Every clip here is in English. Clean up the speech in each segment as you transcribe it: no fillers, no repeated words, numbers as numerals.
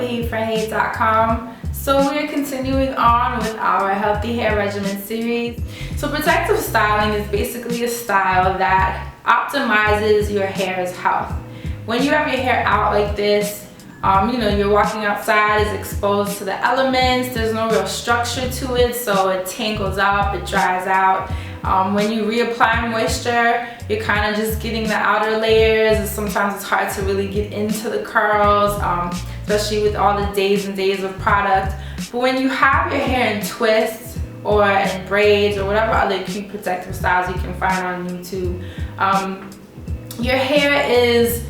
FranHate.com. So we're continuing on with our healthy hair regimen series. So protective styling is basically a style that optimizes your hair's health. When you have your hair out like this, you're walking outside, it's exposed to the elements, there's no real structure to it, so it tangles up, it dries out. When you reapply moisture, you're kind of just getting the outer layers, and sometimes it's hard to really get into the curls, especially with all the days and days of product. But when you have your hair in twists or in braids or whatever other cute protective styles you can find on YouTube, your hair is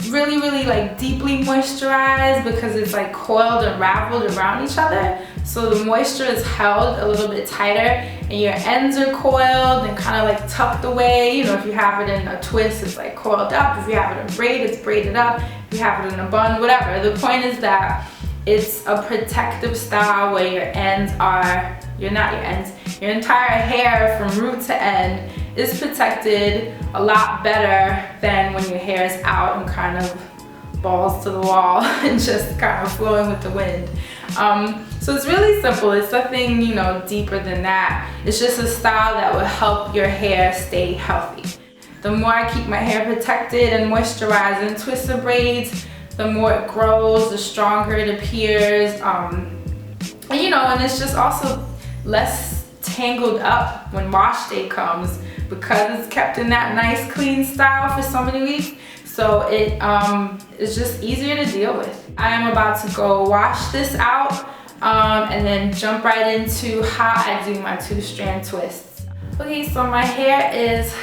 really like deeply moisturized because it's like coiled and raveled around each other. So the moisture is held a little bit tighter and your ends are coiled and kind of like tucked away. You know, if you have it in a twist, it's like coiled up. If you have it in braid, it's braided up. If you have it in a bun, whatever. The point is that it's a protective style where your ends are, your entire hair from root to end is protected a lot better than when your hair is out and kind of balls to the wall and just kind of flowing with the wind. So it's really simple. It's nothing, deeper than that. It's just a style that will help your hair stay healthy. The more I keep my hair protected and moisturized and twist the braids, the more it grows, the stronger it appears. And it's just also less tangled up when wash day comes because it's kept in that nice clean style for so many weeks. So it is just easier to deal with. I am about to go wash this out and then jump right into how I do my 2-strand twists. Okay, so my hair is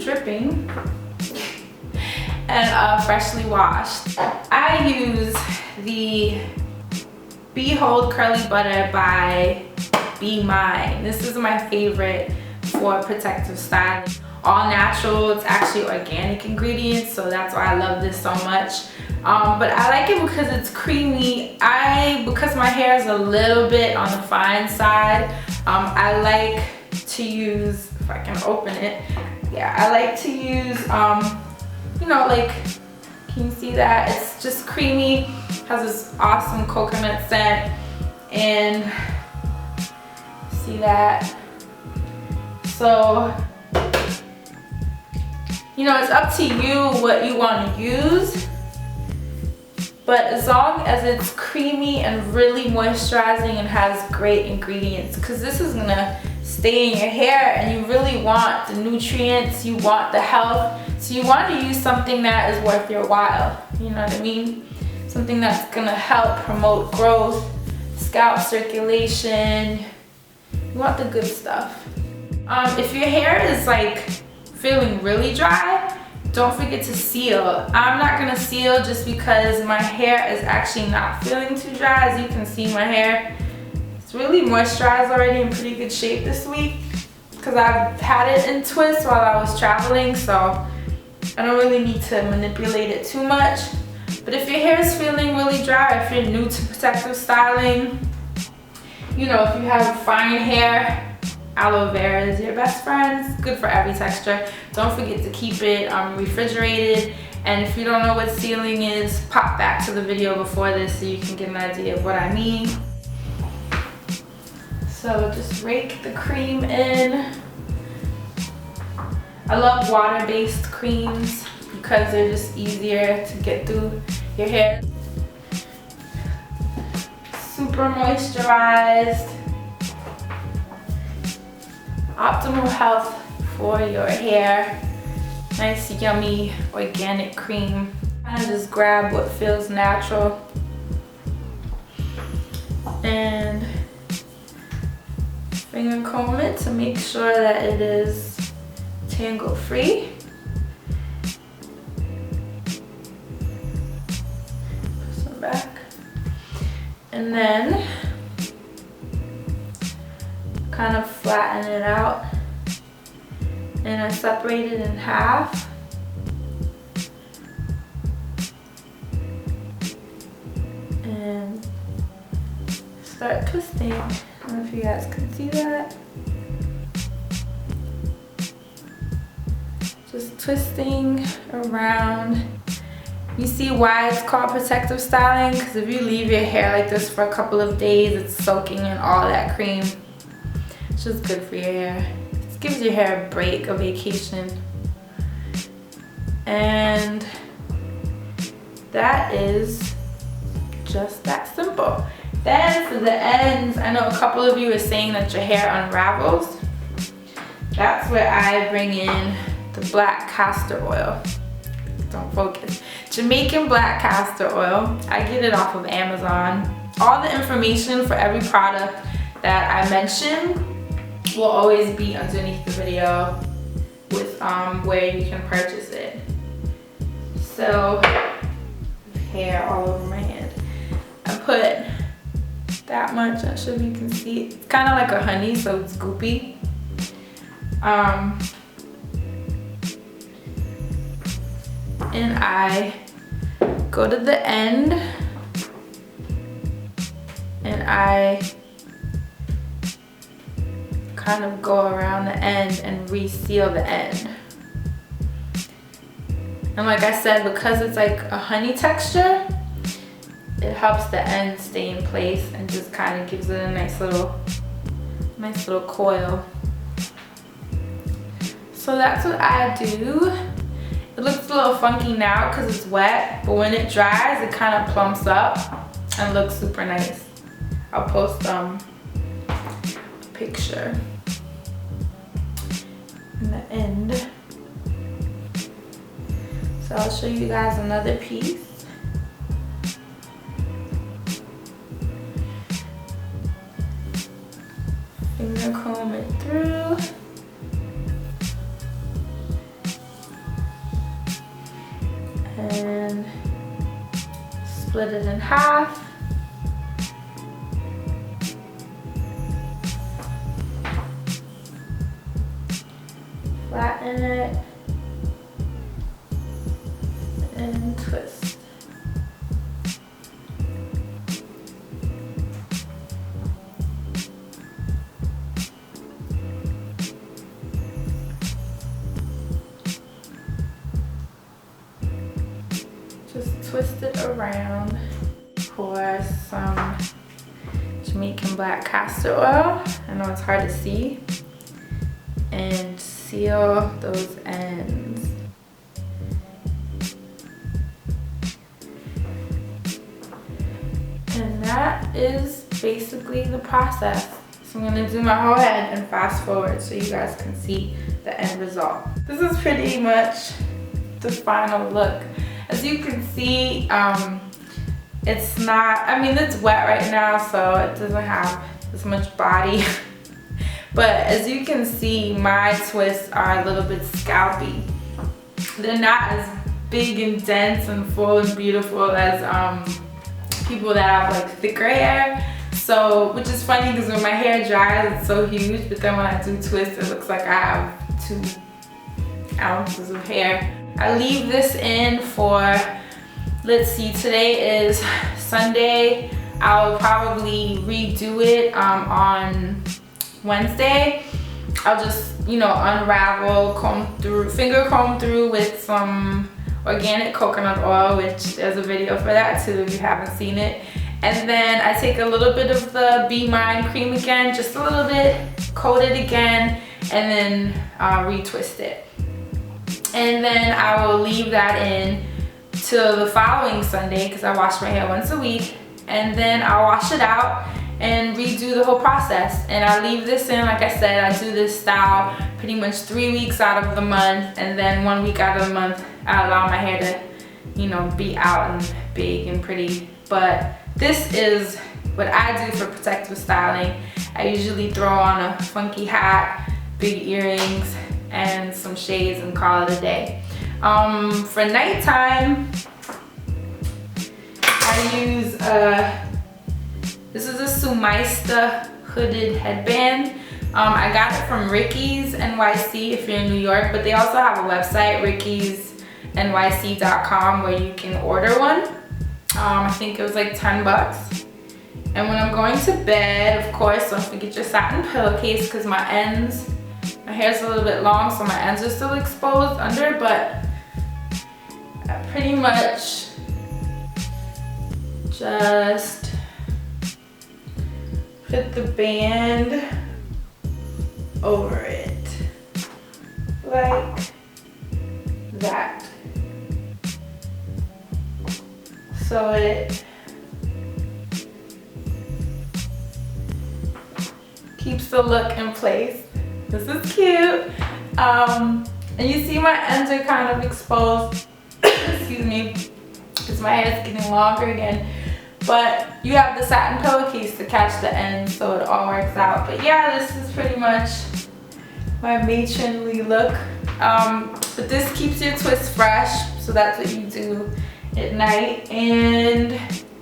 dripping and freshly washed. I use the Behold Curly Butter by Be Mine. This is my favorite for protective styling. All natural, it's actually organic ingredients, so that's why I love this so much. But I like it because it's creamy. Because my hair is a little bit on the fine side, I like to use, if I can open it, I like to use, can you see that? It's just creamy, has this awesome coconut scent, and see that? So, it's up to you what you want to use, but as long as it's creamy and really moisturizing and has great ingredients, because this is gonna stay in your hair and you really want the nutrients, you want the health, so you want to use something that is worth your while, you know what I mean? Something that's gonna help promote growth, scalp circulation, you want the good stuff. If your hair is feeling really dry, don't forget to seal. I'm not gonna seal just because my hair is actually not feeling too dry. As you can see, my hair is really moisturized already, in pretty good shape this week because I've had it in twists while I was traveling, so I don't really need to manipulate it too much. But if your hair is feeling really dry, if you're new to protective styling, if you have fine hair, aloe vera is your best friend. It's good for every texture. Don't forget to keep it refrigerated. And if you don't know what sealing is, pop back to the video before this so you can get an idea of what I mean. So just rake the cream in. I love water-based creams because they're just easier to get through your hair. Super moisturized. Optimal health for your hair. Nice, yummy, organic cream. Kind of just grab what feels natural. And finger comb it to make sure that it is tangle free. Put some back. And then kind of flatten it out, and I separate it in half. And start twisting. I don't know if you guys can see that. Just twisting around You see why it's called protective styling? Because if you leave your hair like this for a couple of days, it's soaking in all that cream. It's just good for your hair. It gives your hair a break, a vacation. And that is just that simple. Then for the ends, I know a couple of you are saying that your hair unravels. That's where I bring in the black castor oil. Don't focus. Jamaican black castor oil. I get it off of Amazon. All the information for every product that I mention will always be underneath the video with where you can purchase it. So, hair all over my hand. I put that much, I'm sure you can see. It's kind of like a honey, so it's goopy. And I go to the end and I kind of go around the end and reseal the end. And like I said, because it's like a honey texture, it helps the end stay in place and just kind of gives it a nice little coil. So that's what I do. It looks a little funky now because it's wet, but when it dries, it kind of plumps up and looks super nice. I'll post a picture in the end. So I'll show you guys another piece. Finger comb it through. And split it in half. Flatten it and twist. Just twist it around. Pour some Jamaican black castor oil. I know it's hard to see. And seal those ends. And that is basically the process. So I'm gonna do my whole head and fast forward so you guys can see the end result. This is pretty much the final look. As you can see, it's not, I mean, it's wet right now, so it doesn't have as much body. But as you can see, my twists are a little bit scalpy. They're not as big and dense and full and beautiful as people that have like thicker hair. So, which is funny because when my hair dries, it's so huge, but then when I do twist, it looks like I have 2 ounces of hair. I leave this in for, let's see, today is Sunday. I'll probably redo it on Wednesday. I'll just, you know, unravel, finger comb through with some organic coconut oil, which there's a video for that too if you haven't seen it. And then I take a little bit of the Be Mine cream again, just a little bit, coat it again, and then retwist it. And then I will leave that in till the following Sunday because I wash my hair once a week. And then I'll wash it out and redo the whole process. And I leave this in, like I said, I do this style pretty much 3 weeks out of the month, and then 1 week out of the month I allow my hair to, you know, be out and big and pretty. But this is what I do for protective styling. I usually throw on a funky hat, big earrings, and some shades and call it a day. For nighttime, I use this is a Sumaista hooded headband. I got it from Ricky's NYC if you're in New York, but they also have a website, rickysnyc.com, where you can order one. I think it was like 10 bucks. And when I'm going to bed, of course, don't forget your satin pillowcase because my hair's a little bit long, so my ends are still exposed under, but I pretty much just put the band over it like that, so it keeps the look in place. This is cute. And you see my ends are kind of exposed, excuse me, because my hair is getting longer again. But you have the satin pillowcase to catch the ends, so it all works out. But yeah, this is pretty much my matronly look. But this keeps your twist fresh, so that's what you do at night. And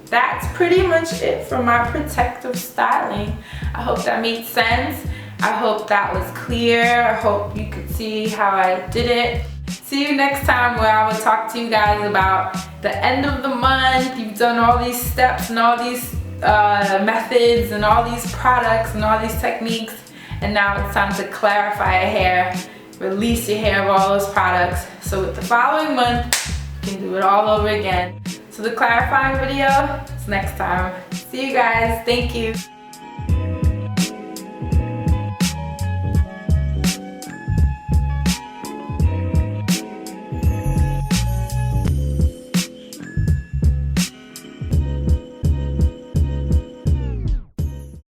that's pretty much it for my protective styling. I hope that made sense. I hope that was clear. I hope you could see how I did it. See you next time, where I will talk to you guys about the end of the month. You've done all these steps and all these methods and all these products and all these techniques, and now it's time to clarify your hair, release your hair of all those products. So with the following month, you can do it all over again. So the clarifying video is next time. See you guys. Thank you.